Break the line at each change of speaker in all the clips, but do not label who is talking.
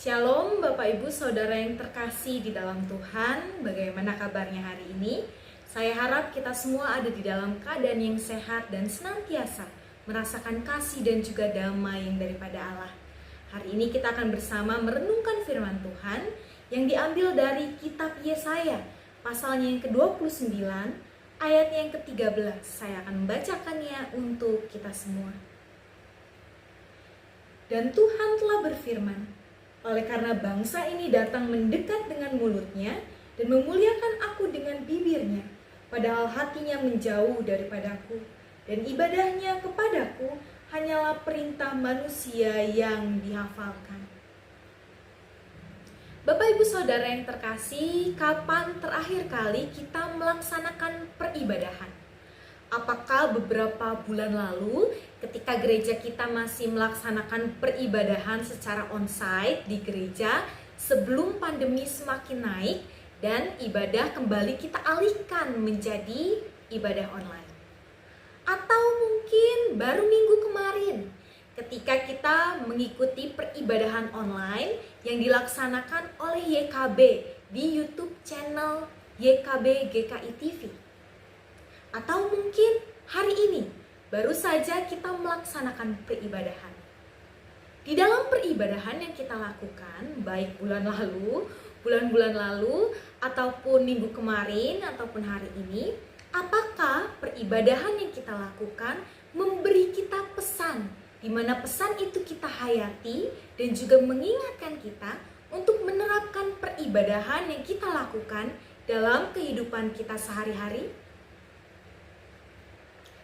Shalom Bapak Ibu Saudara yang terkasih di dalam Tuhan. Bagaimana kabarnya hari ini? Saya harap kita semua ada di dalam keadaan yang sehat dan senantiasa merasakan kasih dan juga damai yang daripada Allah. Hari ini kita akan bersama merenungkan firman Tuhan yang diambil dari kitab Yesaya, pasalnya yang ke-29, ayat yang ke-13. Saya akan membacakannya untuk kita semua. Dan Tuhan telah berfirman, oleh karena bangsa ini datang mendekat dengan mulutnya dan memuliakan aku dengan bibirnya, padahal hatinya menjauh daripadaku, dan ibadahnya kepadaku hanyalah perintah manusia yang dihafalkan. Bapak Ibu Saudara yang terkasih, kapan terakhir kali kita melaksanakan peribadahan? Apakah beberapa bulan lalu ketika gereja kita masih melaksanakan peribadahan secara onsite di gereja sebelum pandemi semakin naik dan ibadah kembali kita alihkan menjadi ibadah online? Atau mungkin baru minggu kemarin ketika kita mengikuti peribadahan online yang dilaksanakan oleh YKB di YouTube channel YKB GKI TV? Atau mungkin hari ini baru saja kita melaksanakan peribadahan. Di dalam peribadahan yang kita lakukan, baik bulan-bulan lalu, ataupun minggu kemarin, ataupun hari ini, apakah peribadahan yang kita lakukan memberi kita pesan, di mana pesan itu kita hayati dan juga mengingatkan kita untuk menerapkan peribadahan yang kita lakukan dalam kehidupan kita sehari-hari?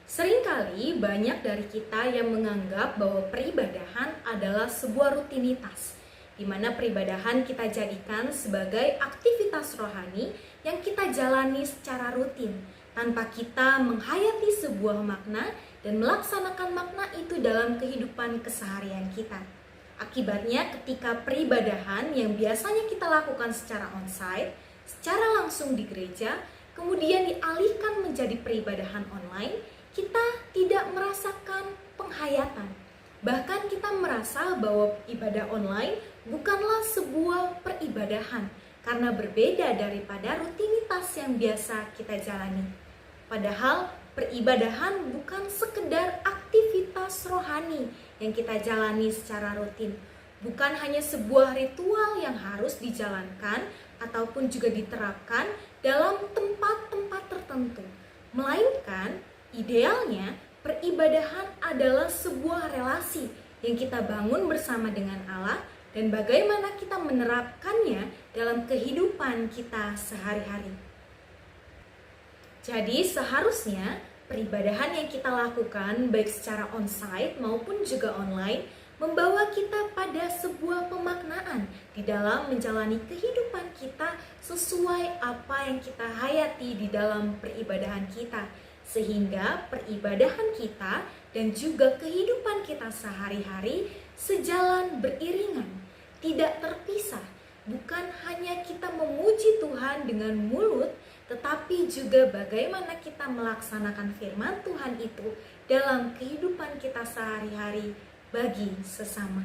Seringkali banyak dari kita yang menganggap bahwa peribadahan adalah sebuah rutinitas, di mana peribadahan kita jadikan sebagai aktivitas rohani yang kita jalani secara rutin, tanpa kita menghayati sebuah makna dan melaksanakan makna itu dalam kehidupan keseharian kita. Akibatnya ketika peribadahan yang biasanya kita lakukan secara onsite, secara langsung di gereja, kemudian dialihkan menjadi peribadahan online, kita tidak merasakan penghayatan. Bahkan kita merasa bahwa ibadah online bukanlah sebuah peribadahan karena berbeda daripada rutinitas yang biasa kita jalani. Padahal peribadahan bukan sekedar aktivitas rohani yang kita jalani secara rutin. Bukan hanya sebuah ritual yang harus dijalankan ataupun juga diterapkan dalam tempat-tempat tertentu. Melainkan idealnya, peribadahan adalah sebuah relasi yang kita bangun bersama dengan Allah dan bagaimana kita menerapkannya dalam kehidupan kita sehari-hari. Jadi seharusnya peribadahan yang kita lakukan baik secara onsite maupun juga online membawa kita pada sebuah pemaknaan di dalam menjalani kehidupan kita sesuai apa yang kita hayati di dalam peribadahan kita. Sehingga peribadahan kita dan juga kehidupan kita sehari-hari sejalan beriringan, tidak terpisah. Bukan hanya kita memuji Tuhan dengan mulut, tetapi juga bagaimana kita melaksanakan firman Tuhan itu dalam kehidupan kita sehari-hari bagi sesama.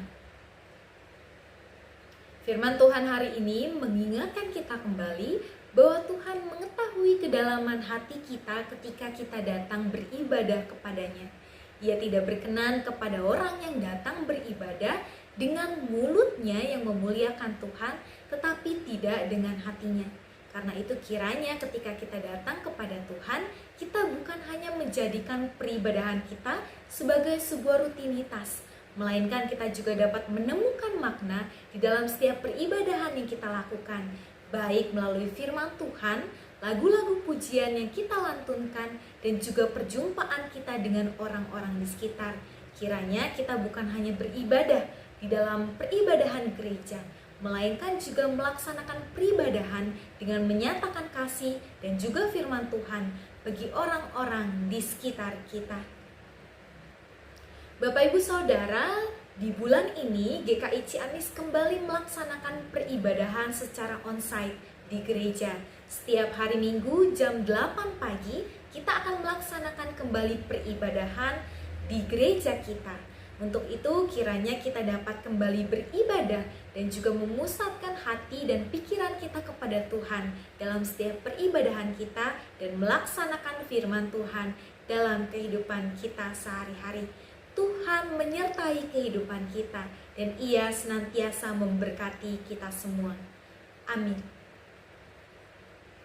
Firman Tuhan hari ini mengingatkan kita kembali bahwa Tuhan mengetahui kedalaman hati kita ketika kita datang beribadah kepadanya. Ia tidak berkenan kepada orang yang datang beribadah dengan mulutnya yang memuliakan Tuhan, tetapi tidak dengan hatinya. Karena itu kiranya ketika kita datang kepada Tuhan, kita bukan hanya menjadikan peribadahan kita sebagai sebuah rutinitas, melainkan kita juga dapat menemukan makna di dalam setiap peribadahan yang kita lakukan, baik melalui firman Tuhan, lagu-lagu pujian yang kita lantunkan, dan juga perjumpaan kita dengan orang-orang di sekitar. Kiranya kita bukan hanya beribadah di dalam peribadahan gereja, melainkan juga melaksanakan peribadahan dengan menyatakan kasih dan juga firman Tuhan bagi orang-orang di sekitar kita. Bapak Ibu Saudara, di bulan ini GKI Ciamis kembali melaksanakan peribadahan secara onsite di gereja. Setiap hari Minggu jam 8 pagi kita akan melaksanakan kembali peribadahan di gereja kita. Untuk itu kiranya kita dapat kembali beribadah dan juga memusatkan hati dan pikiran kita kepada Tuhan dalam setiap peribadahan kita dan melaksanakan firman Tuhan dalam kehidupan kita sehari-hari. Tuhan menyertai kehidupan kita dan Ia senantiasa memberkati kita semua. Amin.